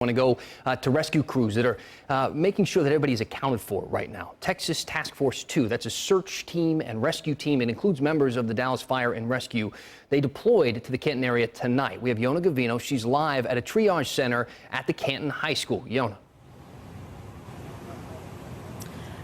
Want to go to rescue crews that are making sure that everybody's accounted for right now. Texas Task Force 2, that's a search team and rescue team. It includes members of the Dallas Fire and Rescue. They deployed to the Canton area tonight. We have Yona Gavino. She's live at a triage center at the Canton High School. Yona.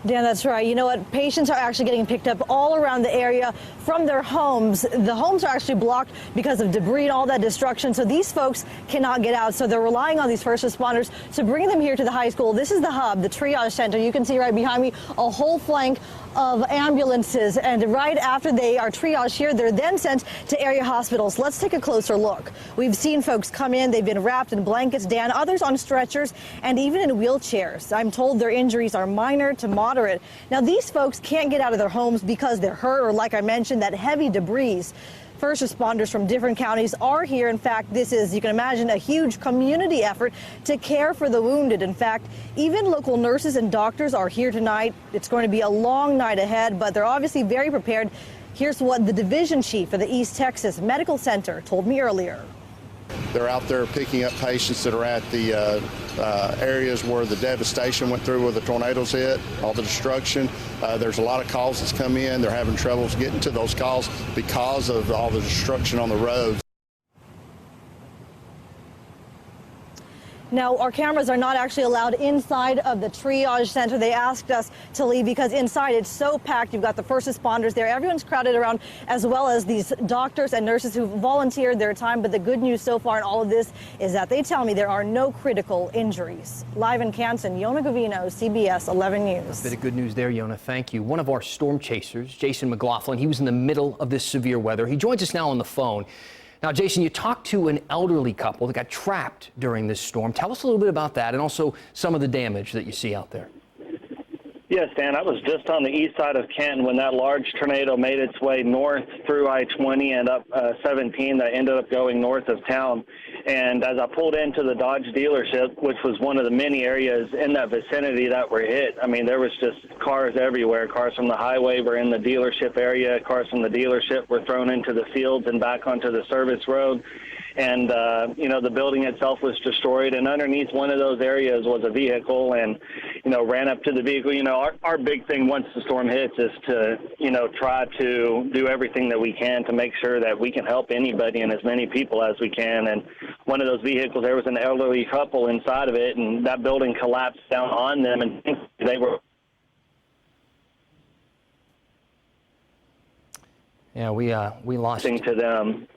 Dan, that's right. You know what? Patients are actually getting picked up all around the area from their homes. The homes are actually blocked because of debris and all that destruction. So these folks cannot get out. So they're relying on these first responders to bring them here to the high school. This is the hub, the triage center. You can see right behind me a whole flank of ambulances. And right after they are triaged here, they're then sent to area hospitals. Let's take a closer look. We've seen folks come in. They've been wrapped in blankets, Dan, others on stretchers and even in wheelchairs. I'm told their injuries are minor to moderate. Now, these folks can't get out of their homes because they're hurt or, like I mentioned, that heavy debris. First responders from different counties are here. In fact, this is, you can imagine, a huge community effort to care for the wounded. In fact, even local nurses and doctors are here tonight. It's going to be a long night ahead, but they're obviously very prepared. Here's what the division chief for the East Texas Medical Center told me earlier. They're out there picking up patients that are at the areas where the devastation went through, where the tornadoes hit, all the destruction. There's a lot of calls that's come in. They're having troubles getting to those calls because of all the destruction on the roads. Now, our cameras are not actually allowed inside of the triage center. They asked us to leave because inside it's so packed. You've got the first responders there. Everyone's crowded around, as well as these doctors and nurses who volunteered their time. But the good news so far in all of this is that they tell me there are no critical injuries. Live in Canton, Yona Gavino, CBS 11 News. A bit of good news there, Yona. Thank you. One of our storm chasers, Jason McLaughlin, he was in the middle of this severe weather. He joins us now on the phone. Now, Jason, you talked to an elderly couple that got trapped during this storm. Tell us a little bit about that and also some of the damage that you see out there. Yes, Dan, I was just on the east side of Canton when that large tornado made its way north through I-20 and up 17 that ended up going north of town. And as I pulled into the Dodge dealership, which was one of the many areas in that vicinity that were hit, I mean, there was just cars everywhere. Cars from the highway were in the dealership area. Cars from the dealership were thrown into the fields and back onto the service road. And, you know, the building itself was destroyed. And underneath one of those areas was a vehicle and, you know, ran up to the vehicle. You know, our big thing once the storm hits is to, you know, try to do everything that we can to make sure that we can help anybody and as many people as we can. And one of those vehicles, there was an elderly couple inside of it, and that building collapsed down on them, and they were. Yeah, we lost to them.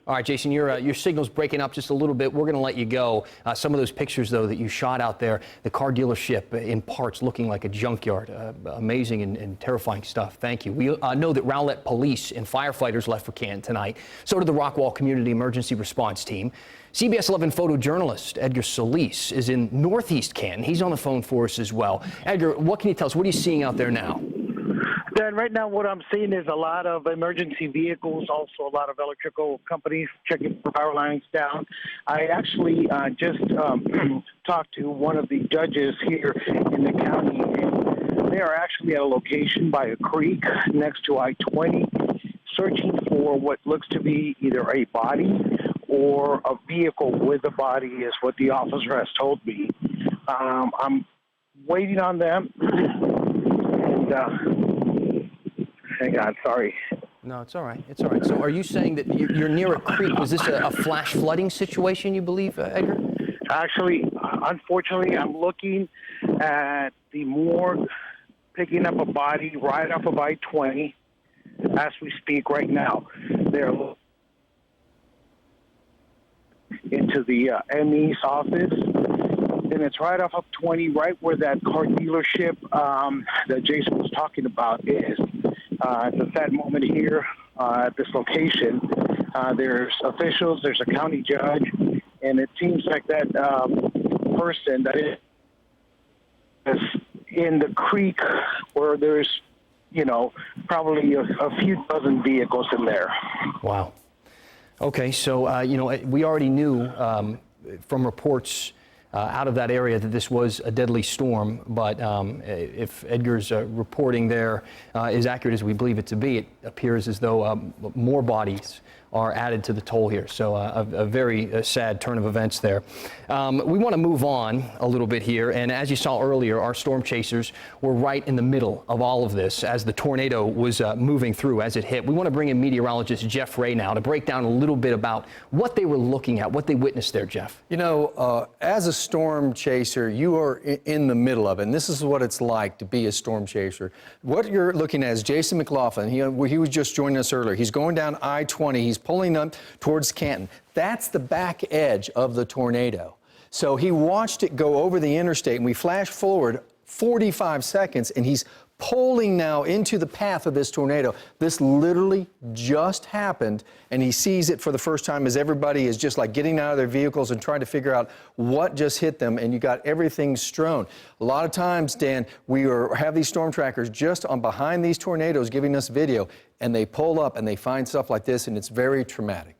All right, Jason, your signal's breaking up just a little bit. We're going to let you go. Some of those pictures, though, that you shot out there, the car dealership in parts looking like a junkyard. Amazing and terrifying stuff. Thank you. We know that Rowlett police and firefighters left for Canton tonight. So did the Rockwall Community Emergency Response Team. CBS 11 photojournalist Edgar Solis is in Northeast Canton. He's on the phone for us as well. Edgar, what can you tell us? What are you seeing out there now? Dan, right now what I'm seeing is a lot of emergency vehicles, also a lot of electrical companies checking for power lines down. I actually just talked to one of the judges here in the county, and they are actually at a location by a creek next to I-20, searching for what looks to be either a body or a vehicle with a body, is what the officer has told me. I'm waiting on them, and hang on, sorry. No, it's all right. It's all right. So are you saying that you're near a creek? Was this a flash flooding situation, you believe, Edgar? Actually, unfortunately, I'm looking at the morgue, picking up a body right off of I-20 as we speak right now. They're into the ME's office. And it's right off of 20, right where that car dealership that Jason was talking about is. It's a sad moment here at this location. There's officials, there's a county judge, and it seems like that person that is in the creek where there's, you know, probably a few dozen vehicles in there. Wow. Okay, so, you know, we already knew from reports out of that area that this was a deadly storm, but if Edgar's reporting there is accurate as we believe it to be, it appears as though more bodies are added to the toll here. So a very sad turn of events there. We want to move on a little bit here. And as you saw earlier, our storm chasers were right in the middle of all of this as the tornado was moving through, as it hit. We want to bring in meteorologist Jeff Ray now to break down a little bit about what they were looking at, what they witnessed there, Jeff. You know, as a storm chaser, you are in the middle of it, and this is what it's like to be a storm chaser. What you're looking at is Jason McLaughlin. He was just joining us earlier. He's going down I-20. He's pulling up towards Canton. That's the back edge of the tornado. So he watched it go over the interstate, and we flash forward 45 seconds, and he's pulling now into the path of this tornado. This literally just happened, and he sees it for the first time as everybody is just like getting out of their vehicles and trying to figure out what just hit them, and you got everything strewn. A lot of times, Dan, we have these storm trackers just on behind these tornadoes giving us video, and they pull up and they find stuff like this, and it's very traumatic.